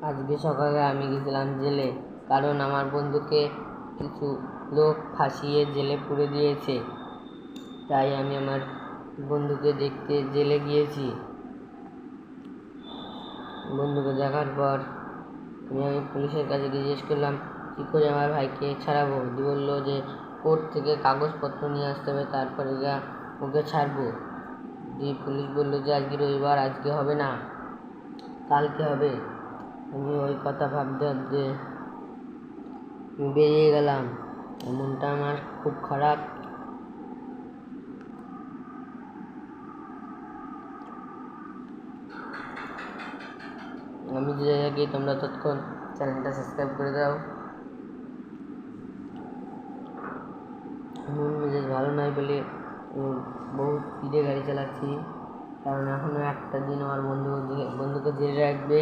আজকে সকালে আমি গেছিলাম জেলে, কারণ আমার বন্ধুকে কিছু লোক ফাঁসিয়ে জেলে পুরে দিয়েছে। তাই আমি আমার বন্ধুকে দেখতে জেলে গিয়েছি। বন্ধুকে দেখার পর আমি পুলিশের কাছে জিজ্ঞেস করলাম কী করে আমার ভাইকে ছাড়াবো। বললো যে কোর্ট থেকে কাগজপত্র নিয়ে আসতে হবে, তারপরে ওকে ছাড়বো। পুলিশ বললো যে আজকে রবিবার, আজকে হবে না, কালকে হবে। আমি ওই কথা ভাবতে ভাবতে বেরিয়ে গেলাম। মনটা আমার খুব খারাপ। আমি যে জায়গায় তোমরা তৎক্ষণ চ্যানেলটা সাবস্ক্রাইব করে দাও। মন মেজাজ ভালো নয় বলে বহু স্পিডে গাড়ি চালাচ্ছি, কারণ এখনও একটা দিন আমার বন্ধুকে জেলে রাখবে।